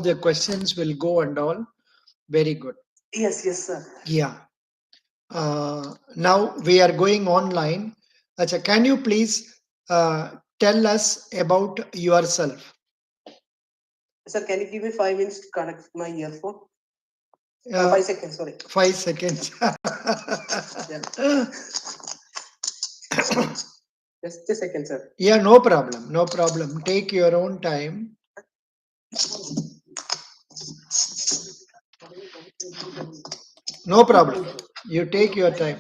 the questions will go and all. Very good. Yes, sir. Yeah. Now we are going online. Acha, can you please tell us about yourself? Sir, can you give me 5 minutes to connect my earphone? 5 seconds, sorry. 5 seconds. Just a second, sir. Yeah, no problem. No problem. Take your own time. No problem. You take your time.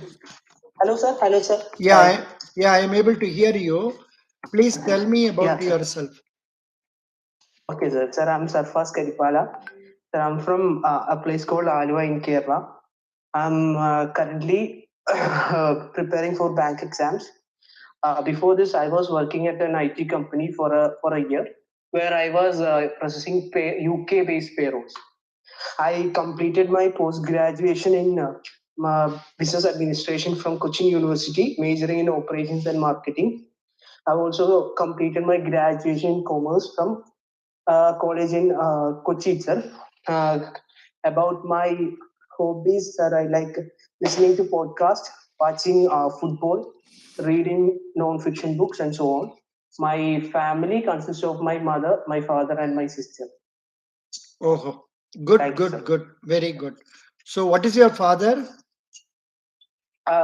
Hello, sir. Hello, sir. Yeah, I am able to hear you. Please tell me about yourself. Okay, sir. Sir, I'm Sarfaz Karipala. Sir, I'm from a place called Alua in Kerala. I'm currently preparing for bank exams. Before this, I was working at an IT company for a year, where I was processing UK-based payrolls. I completed my post graduation in business administration from Kochi University, majoring in operations and marketing. I've also completed my graduation in commerce from college in Kochi itself. About my hobbies, that I like listening to podcasts, watching football, reading non-fiction books, and so on. My family consists of my mother, my father, and my sister. Oh, good, good, very good. So, what is your father?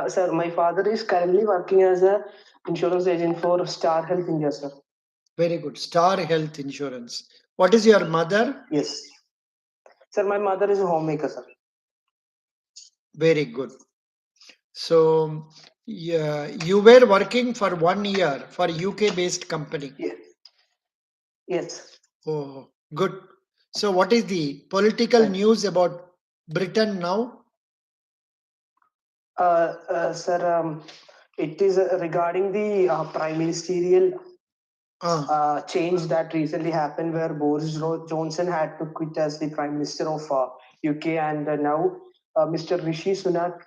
Sir, my father is currently working as a insurance agent for Star Health India, sir. Very good. Star Health Insurance. What is your mother? Yes. Sir, my mother is a homemaker, sir. Very good. So, yeah, you were working for 1 year for UK-based company. Yes. Yes. Oh, good. So, what is the political news about Britain now? Sir, it is regarding the prime ministerial change that recently happened, where Boris Johnson had to quit as the prime minister of UK, and now Mr. Rishi Sunak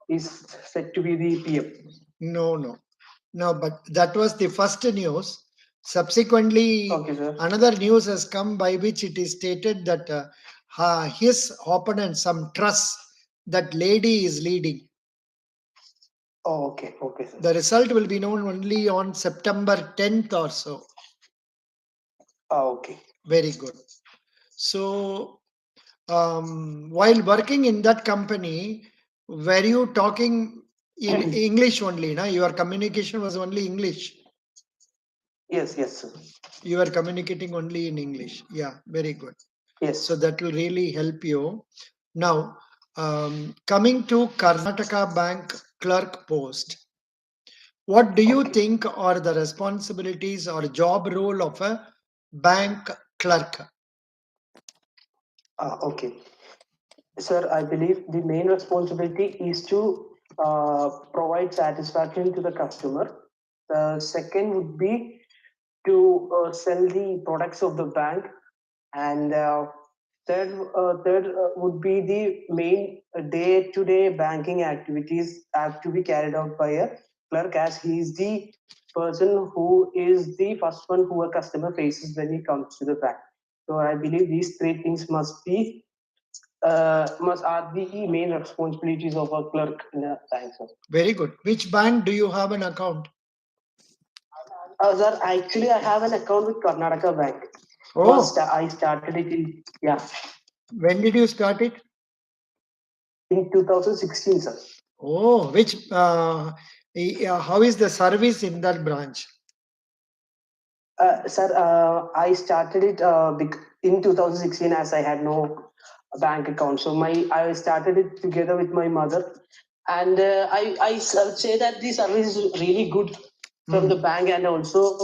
is set to be the PM. No, but that was the first news. Subsequently, another news has come by which it is stated that his opponent, some trust, that lady is leading. Oh, okay, sir. The result will be known only on September 10th or so. Oh, okay. Very good. So, while working in that company, were you talking in English only? Na? Your communication was only English. Yes, sir. You are communicating only in English. Yeah, very good. Yes. So that will really help you. Now, coming to Karnataka Bank clerk post, what do you think are the responsibilities or job role of a bank clerk? Okay. Sir, I believe the main responsibility is to provide satisfaction to the customer. The second would be to sell the products of the bank, and third would be the main day-to-day banking activities have to be carried out by a clerk, as he is the person who is the first one who a customer faces when he comes to the bank. So I believe these three things must are the main responsibilities of a clerk in a bank. Very good. Which bank do you have an account? Sir, actually, I have an account with Karnataka Bank. Oh. First, I started it in, When did you start it? In 2016, sir. Oh, which, how is the service in that branch? Sir, I started it in 2016, as I had no bank account. So I started it together with my mother, and I say that the service is really good from the bank, and also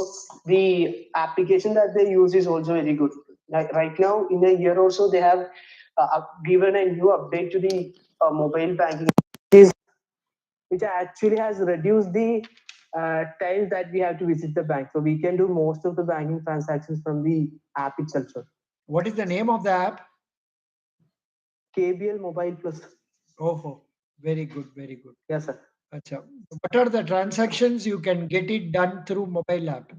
the application that they use is also very good. Like right now, in a year or so, they have given a new update to the mobile banking, which actually has reduced the time that we have to visit the bank. So we can do most of the banking transactions from the app itself, sir. What is the name of the app? KBL Mobile Plus. Oh, very good, very good. Yes, sir. Achha. What are the transactions you can get it done through mobile app?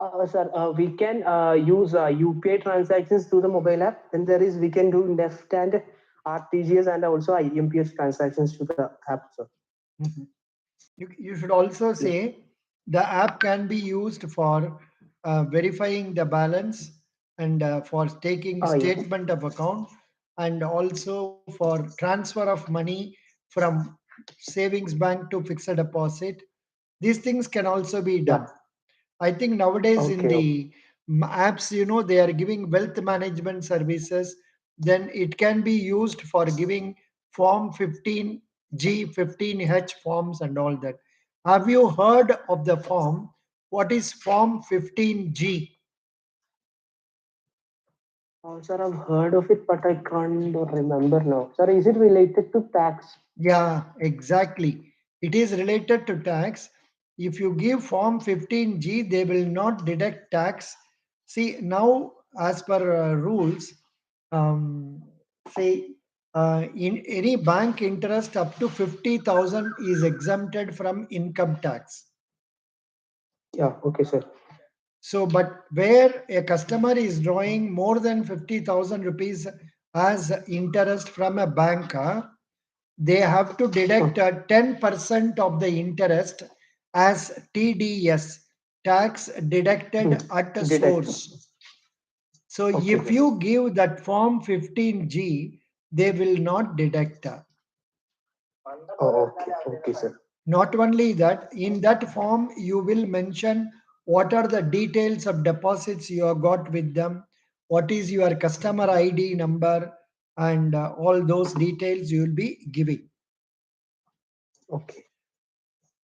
Sir, we can use UPI transactions through the mobile app. Then there is we can do NEFT and RTGS and also IMPS transactions to the app, sir. Mhm. You should also Yes. say the app can be used for verifying the balance and for taking Yeah. statement of account and also for transfer of money from savings bank to fixed deposit. These things can also be Yeah. done. I think nowadays in Okay. the apps, they are giving wealth management services. Then it can be used for giving Form 15G, 15H forms and all that. Have you heard of the form? What is Form 15G? Sir, I've heard of it, but I can't remember now. Sir, is it related to tax? Yeah, exactly. It is related to tax. If you give Form 15G, they will not deduct tax. See, now, as per rules, um, say in any bank interest up to 50,000 is exempted from income tax. Yeah. Okay, sir. So, but where a customer is drawing more than 50,000 rupees as interest from a banker, they have to deduct Oh, 10% of the interest as TDS, tax deducted hmm. at a Deduct. source. So Okay, if sir. you give that form 15G, they will not deduct. Oh, okay. Okay, sir. Not only that, in that form, you will mention what are the details of deposits you have got with them, what is your customer ID number, and all those details you will be giving. Okay.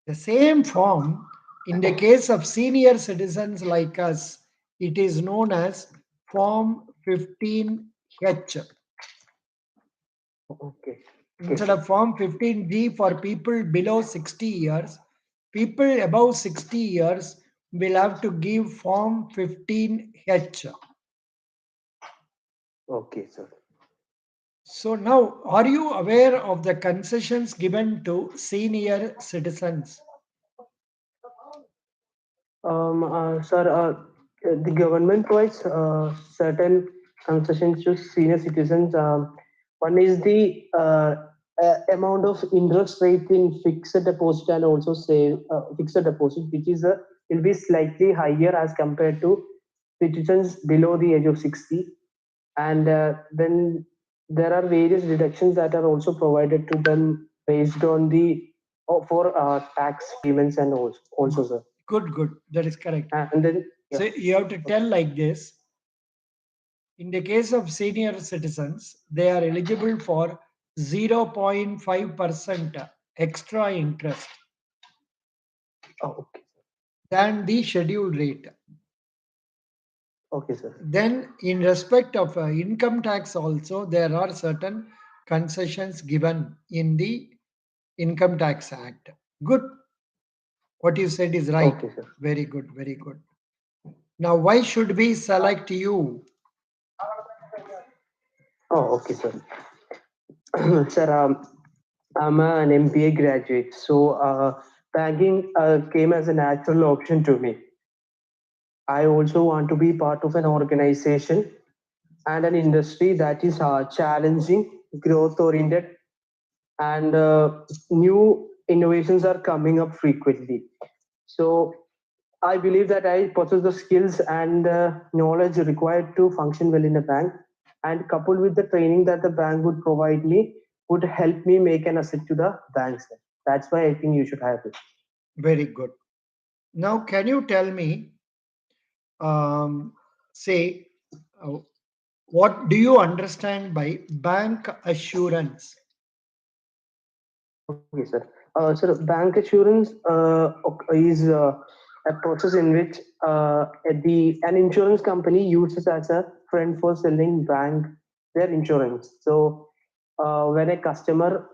The same form, in the case of senior citizens like us, it is known as Form 15H. Okay. Okay, Instead sir. of Form 15G for people below 60 years, people above 60 years will have to give Form 15H. Okay, sir. So now, are you aware of the concessions given to senior citizens? Sir, the government provides certain concessions to senior citizens. One is the amount of interest rate in fixed deposit and also say fixed deposit, which is will be slightly higher as compared to citizens below the age of 60. And then there are various deductions that are also provided to them based on the for tax payments and also, sir. Good, good. That is correct. And then, So yeah. you have to tell like this. In the case of senior citizens, they are eligible for 0.5% extra interest Oh, okay. than the scheduled rate. Okay, sir. Then, in respect of income tax, also there are certain concessions given in the Income Tax Act. Good. What you said is right. Okay, sir. Very good. Very good. Now, why should we select you? Oh, okay, sir. Sir, I'm an MBA graduate, so banking came as a natural option to me. I also want to be part of an organization and an industry that is challenging, growth oriented, and new innovations are coming up frequently. So I believe that I possess the skills and knowledge required to function well in a bank, and coupled with the training that the bank would provide me, would help me make an asset to the bank. Sir. That's why I think you should have it. Very good. Now, can you tell me, um, say, uh, what do you understand by bank assurance? Okay, sir. Sir, bank assurance is a process in which an insurance company uses as a friend for selling bank their insurance. So when a customer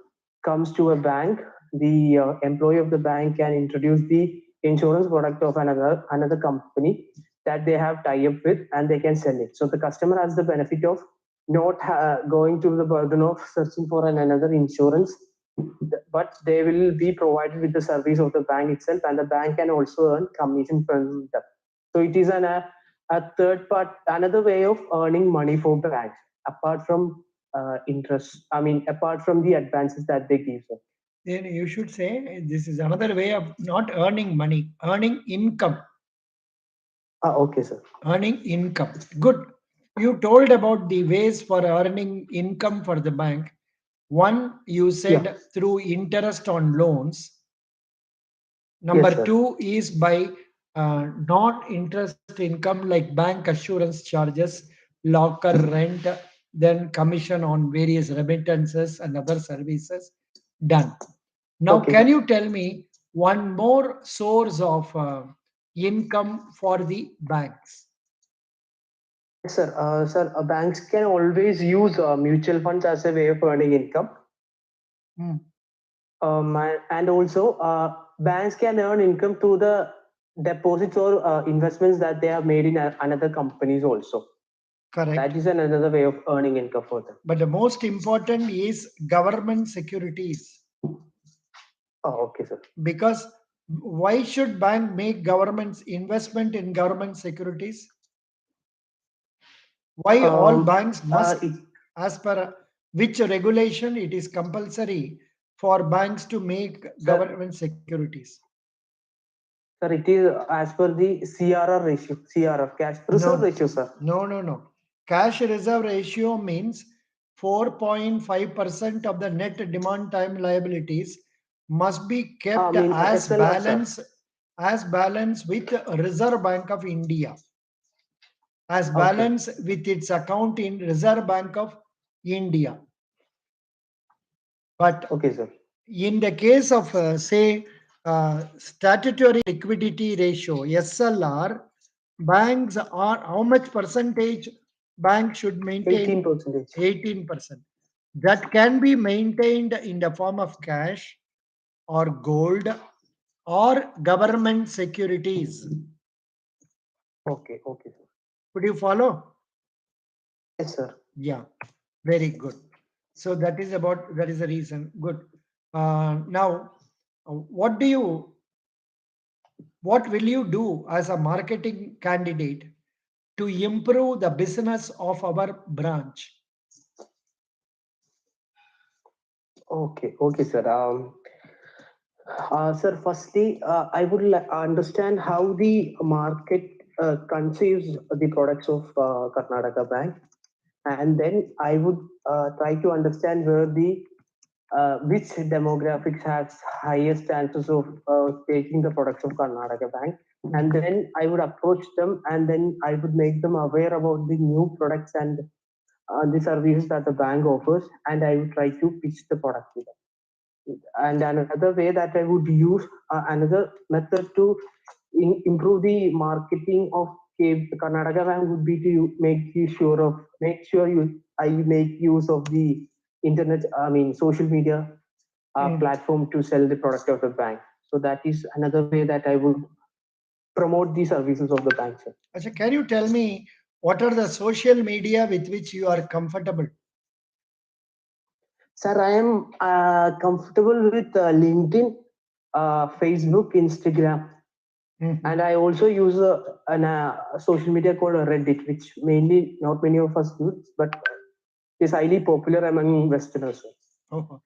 comes to a bank, the employee of the bank can introduce the insurance product of another company that they have tie up with, and they can sell it. So the customer has the benefit of not going through the burden of searching for another insurance, but they will be provided with the service of the bank itself, and the bank can also earn commission from them. So it is a third part, another way of earning money for banks apart from interest. I mean, apart from the advances that they give. Sir. Then you should say this is another way of not earning money, earning income. Okay, sir. Earning income. Good. You told about the ways for earning income for the bank. One, you Yeah. said through interest on loans. Yes, Number sir. two is by non-interest income like bank assurance charges, locker rent, then commission on various remittances and other services done. Now, Okay, can sir. you tell me one more source of income for the banks? Yes, sir. Sir, banks can always use mutual funds as a way of earning income. Hmm, And also, banks can earn income through the deposits or investments that they have made in another companies also. correct. That is another way of earning income for them. But the most important is government securities. Okay, sir. Because why should bank make government's investment in government securities? Why all Um, banks must, it, as per which regulation it is compulsory for banks to make sir, government securities? sir, it is as per the CRR ratio, CRR, cash reserve No, ratio, sir. no. Cash reserve ratio means 4.5% of the net demand time liabilities must be I kept mean, SLR, sir. as balance with Reserve Bank of India, as Okay, balance with its account in Reserve Bank of India. But okay, sir. in the case of, say, statutory liquidity ratio, SLR, banks are how much percentage bank should maintain? 18%. 18%. That can be maintained in the form of cash or gold or government securities. Okay, okay, sir. Could you follow? Yes, sir. Yeah, very good. So that is the reason. Good. Now, what do you what will you do as a marketing candidate to improve the business of our branch? Okay, okay, sir. Sir, firstly, I would understand how the market conceives the products of Karnataka Bank, and then I would try to understand where the which demographics has highest chances of taking the products of Karnataka Bank, and then I would approach them, and then I would make them aware about the new products and the services that the bank offers, and I would try to pitch the product to them. And another way that I would use another method to improve the marketing of Karnataka Bank would be to make sure I make use of the internet, I mean social media Hmm. platform to sell the product of the bank. So that is another way that I would promote the services of the bank, sir. Acha, can you tell me what are the social media with which you are comfortable? Sir, I am comfortable with LinkedIn, Facebook, Instagram, Mhm. and I also use a social media called Reddit, which mainly not many of us use, but is highly popular among Westerners. Oh,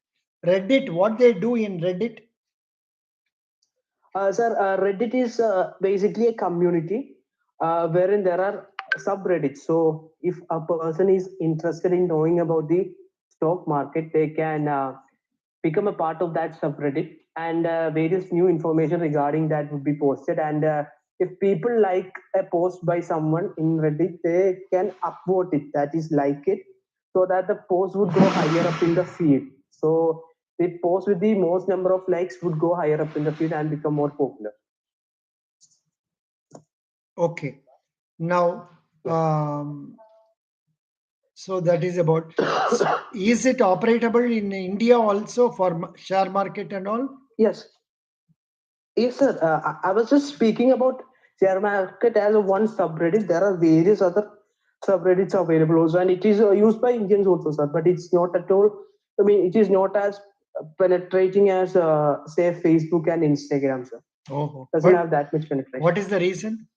Reddit, what they do in Reddit? Sir, Reddit is basically a community wherein there are subreddits. So, if a person is interested in knowing about the stock market, they can become a part of that subreddit, and various new information regarding that would be posted. And if people like a post by someone in Reddit, they can upvote it, that is, like it, so that the post would go higher up in the feed. So, the post with the most number of likes would go higher up in the feed and become more popular. Okay. Now, Yeah. so that is about. So is it operatable in India also for share market and all? Yes. Yes, sir. I was just speaking about share market as a one subreddit. There are various other subreddits available also, and it is used by Indians also, sir. But it's not at all. I mean, it is not as penetrating as say Facebook and Instagram, sir. Oh, Doesn't have that much penetration. what is the reason?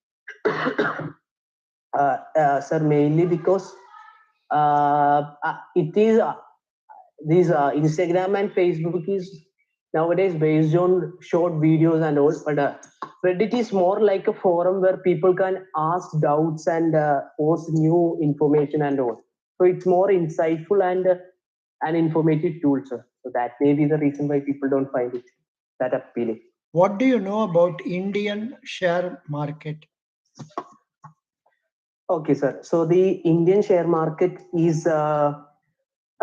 Sir, mainly because it is these Instagram and Facebook is nowadays based on short videos and all, but Reddit is more like a forum where people can ask doubts and post new information and all. So it's more insightful and an informative tool, sir. So that may be the reason why people don't find it that appealing. What do you know about Indian share market? Okay, sir. So the Indian share market is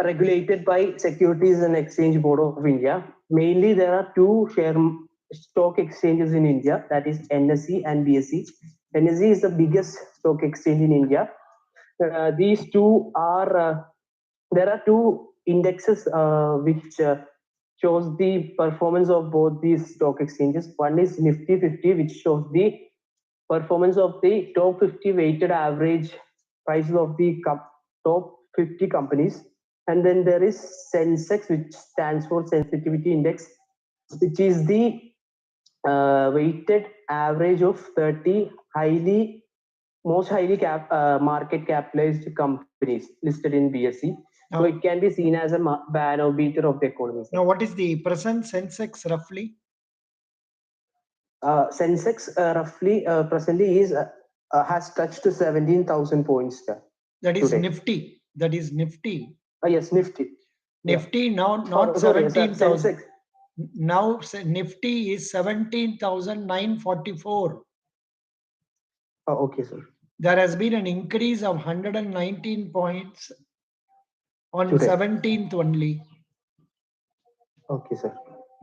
regulated by Securities and Exchange Board of India. Mainly, there are two stock exchanges in India, that is NSE and BSE. NSE is the biggest stock exchange in India. These two are there are two indexes which shows the performance of both these stock exchanges. One is Nifty 50, which shows the performance of the top 50 weighted average prices of the top 50 companies. And then there is Sensex, which stands for Sensitivity Index, which is the weighted average of 30 most highly market capitalized companies listed in BSE. So Now, it can be seen as a barometer of the economy. now what is the present Sensex roughly? Sensex roughly presently is has touched to 17,000 points That is today. Nifty. That is Nifty. Yes, Nifty. Nifty now not Sorry, 17,000. Sensex. Now Nifty is 17,944. Okay, sir. There has been an increase of 119 points on Today. 17th only. Okay, sir.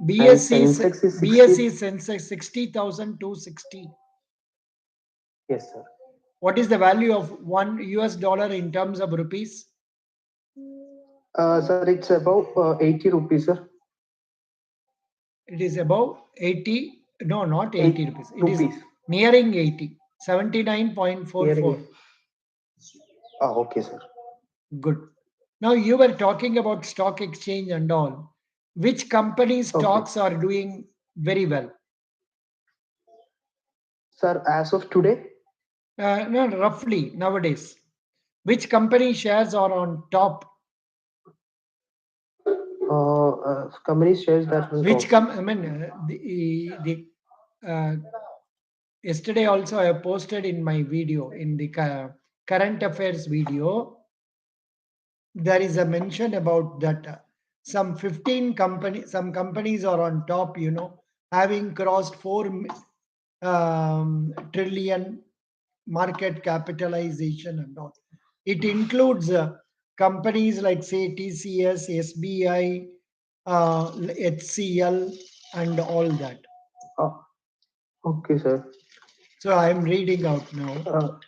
BSE Sensex is 60. BSE Sensex 60,260. Yes, sir. What is the value of $1 in terms of rupees? Sir, it's about 80 rupees, sir. It is above 80. No, not 80 rupees. It is rupees. nearing 80. 79.44. Okay, sir. Good. Now you were talking about stock exchange and all. Which company stocks are doing very well? Sir, as of today? No, roughly nowadays. Which company shares are on top? Company shares that was Which I mean, yesterday also I posted in my video in the current affairs video. There is a mention about that some 15 companies, some companies are on top, having crossed 4 trillion market capitalization and all. It includes companies like say TCS, SBI, HCL, and all that. Okay, sir. So I am reading out now.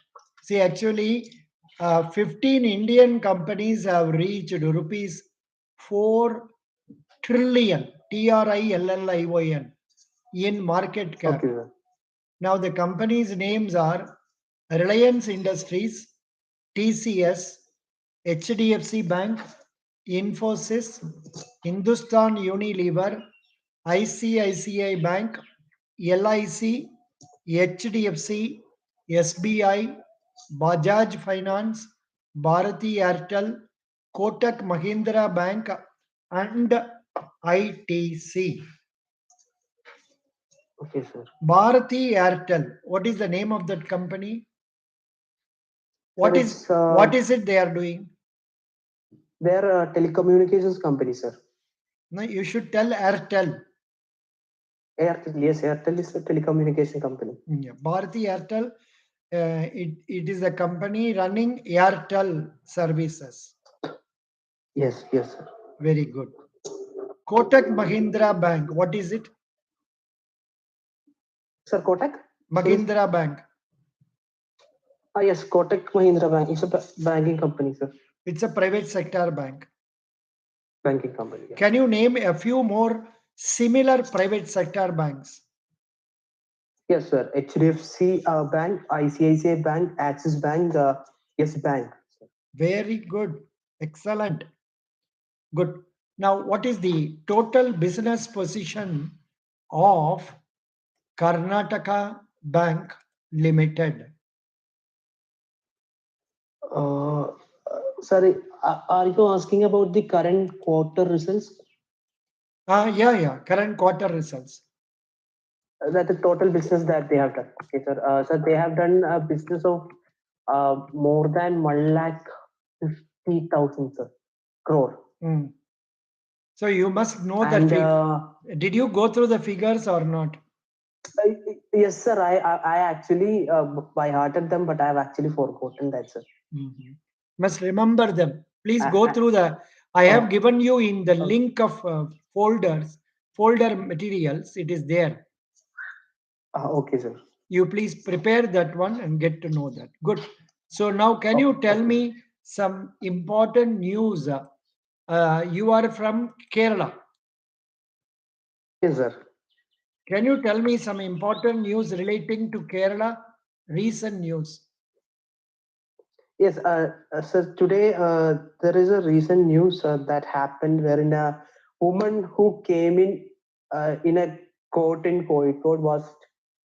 See, actually, 15 Indian companies have reached rupees 4 trillion, TRILLION, in market cap. Okay, sir. Now, the companies' names are Reliance Industries, TCS, HDFC Bank, Infosys, Hindustan Unilever, ICICI Bank, LIC, HDFC, SBI, Bajaj Finance, Bharati Airtel, Kotak Mahindra Bank, and ITC. Okay, sir. Bharati Airtel. What is the name of that company? What is it they are doing? They are a telecommunications company, sir. No, you should tell Airtel. Airtel, yes, Airtel is a telecommunication company. Yeah. Bharati Airtel, it is a company running Airtel services. Yes, yes, sir. Very good. Kotak Mahindra Bank, what is it? Sir, Kotak? Mahindra Bank. Yes, Kotak Mahindra Bank. It's a banking company, sir. It's a private sector bank. Banking company. Yeah. Can you name a few more similar private sector banks? Yes, sir. HDFC Bank, ICICI Bank, Axis Bank, Yes Bank. Very good. Excellent. Good. Now, what is the total business position of Karnataka Bank Limited. Uh, Sorry, are you asking about the current quarter results? Yeah. Current quarter results. That the total business that they have done. Okay, sir. So they have done a business of more than 1,50,000 crore. Mm. So you must know that. And Did you go through the figures or not? yes, sir. I actually by hearted them, but I have actually forgotten that, sir. Mhm. Must remember them. Please Uh, go uh, through the. I have oh, given you in the oh, link of folder materials. It is there. okay, sir. You please prepare that one and get to know that. Good. So now, can Oh, you tell okay, sir. me some important news? You are from Kerala. Yes, sir. Can you tell me some important news relating to Kerala? Recent news. Yes, sir. Today there is a recent news that happened wherein a woman who came in a court in Kozhikode was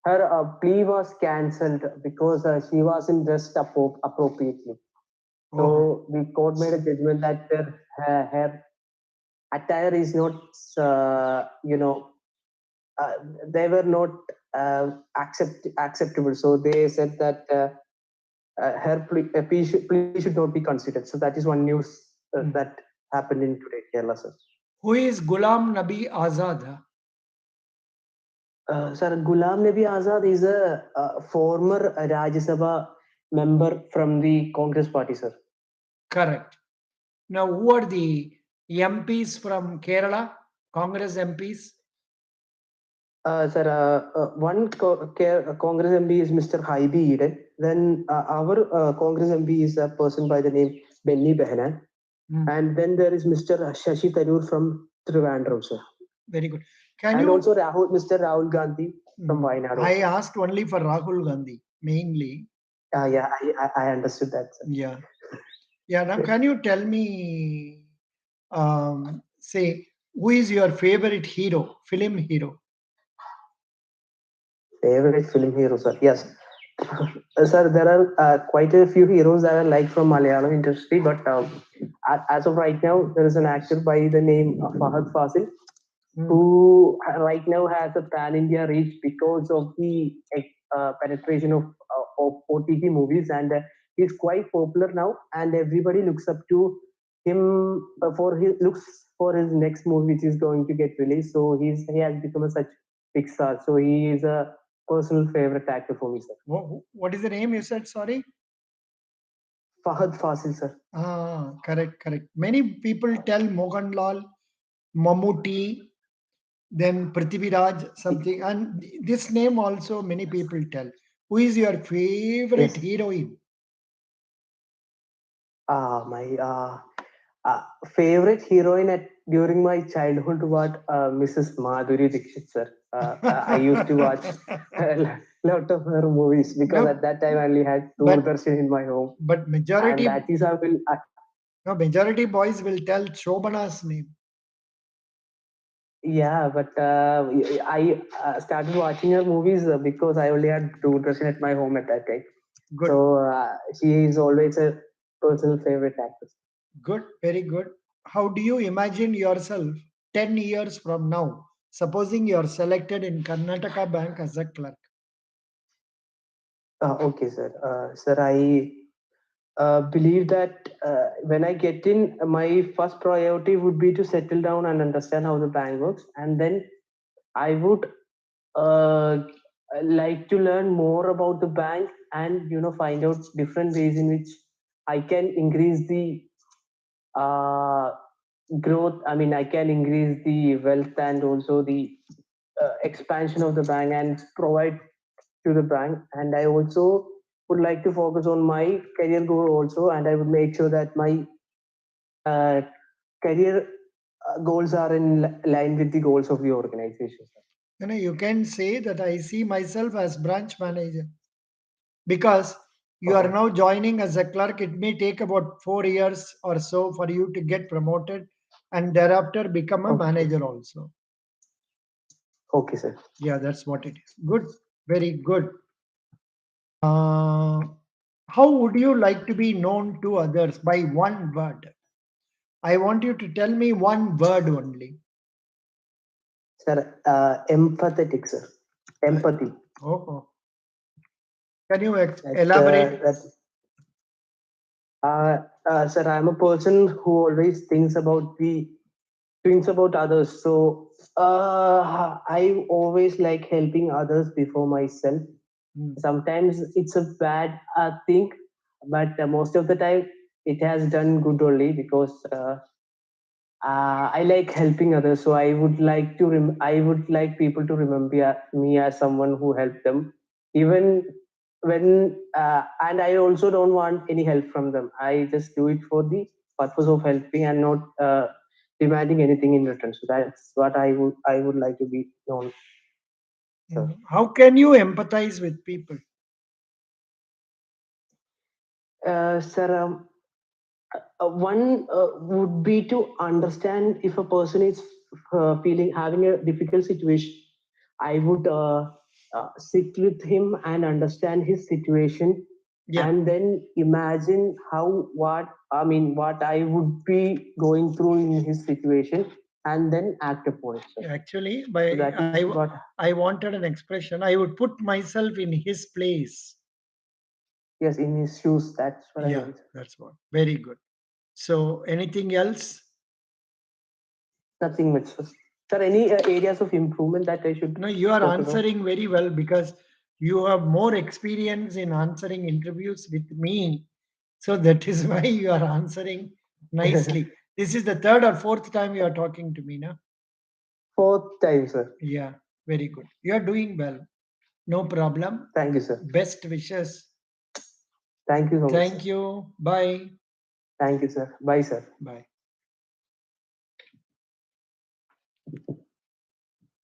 her plea was cancelled because she wasn't dressed appropriately. Oh. So the court made a judgment that her attire is not, uh, they were not acceptable. So they said that her plea should not be considered. So that is one news Hmm. that happened in today, Kerala, sir. Who is Gulam Nabi Azad? Sir, Ghulam Nabi Azad is a former Rajya Sabha member from the Congress party, sir. Correct. Now, who are the MPs from Kerala? Congress MPs? Sir, one Congress MP is Mr. Haibi Eden. Then our Congress MP is a person by the name Benny Behanan. Hmm. And then there is Mr. Shashi Tharoor from Trivandrum, sir. Very good. Can And you? also Mr. Rahul Gandhi from Wayanad. I asked only for Rahul Gandhi, mainly. Yeah, I understood that, sir. Yeah. Yeah. Now, can you tell me, say, who is your favorite hero, film hero? Favorite film hero, sir. Yes. Sir, there are quite a few heroes that I like from Malayalam industry, but as of right now, there is an actor by the name of Fahad Fasil Hmm. who right now has a pan India reach because of the penetration of OTT movies, and he's quite popular now, and everybody looks up to him for his looks for his next movie, which is going to get released. So he has become a such big star. So he is a personal favorite actor for me, sir. What is the name you said? Sorry. Fahad Fasil, sir. Correct. Many people tell Mohanlal, Mammootty, then Prithviraj something, and this name also many people tell. Who is your favorite Yes. heroine? My favorite heroine during my childhood was Mrs. Madhuri Dixit, sir. I used to watch a lot of her movies because No, at that time I only had but Doordarshan in my home, but and majority that is how will. no majority boys will tell Shobana's name. Yeah, but I started watching her movies because I only had Doordarshan at my home at that time. Good, So she is always a personal favorite actress. good, very good. How do you imagine yourself 10 years from now? Supposing you're selected in Karnataka Bank as a clerk. Okay, sir. Sir, I believe that when I get in, my first priority would be to settle down and understand how the bank works, and then I would uh, like to learn more about the bank and find out different ways in which I can increase the uh, growth. I mean, I can increase the wealth and also the expansion of the bank and provide to the bank. And I also would like to focus on my career goal also, and I would make sure that my uh, career goals are in line with the goals of the organization. You can say that I see myself as branch manager because you are Oh, now joining as a clerk. It may take about 4 years or so for you to get promoted and thereafter become a okay, manager also. okay, sir. Yeah, that's what it is. Good, very good. Uh, how would you like to be known to others by one word? I want you to tell me one word only. Sir, empathetic, sir. Empathy. Oh, can you That's elaborate? sir, I'm a person who always thinks about others. So I always like helping others before myself. Hmm. Sometimes it's a bad thing, but most of the time it has done good only because I like helping others. So I would like people to remember me as someone who helped them, even when and I also don't want any help from them. I just do it for the purpose of helping and not demanding anything in return. So that's what I would like to be known. So, How can you empathize with people? sir, one would be to understand if a person is having a difficult situation. I would sit with him and understand his situation, Yeah, and then imagine what I would be going through in his situation, and then act upon it. Sir. actually, So that is what. I wanted an expression. I would put myself in his place. Yes, in his shoes. That's what I Yeah, meant. that's what. Very good. So, anything else? Nothing much. Sir, any areas of improvement that I should No, you are focus on? answering very well because you have more experience in answering interviews with me. So that is why you are answering nicely. This is the third or fourth time you are talking to me now. Fourth time, sir. Yeah, very good. You are doing well. No problem. Thank you, sir. Best wishes. Thank you so much, sir. Thank you. Bye. Thank you, sir. Bye, sir. Bye.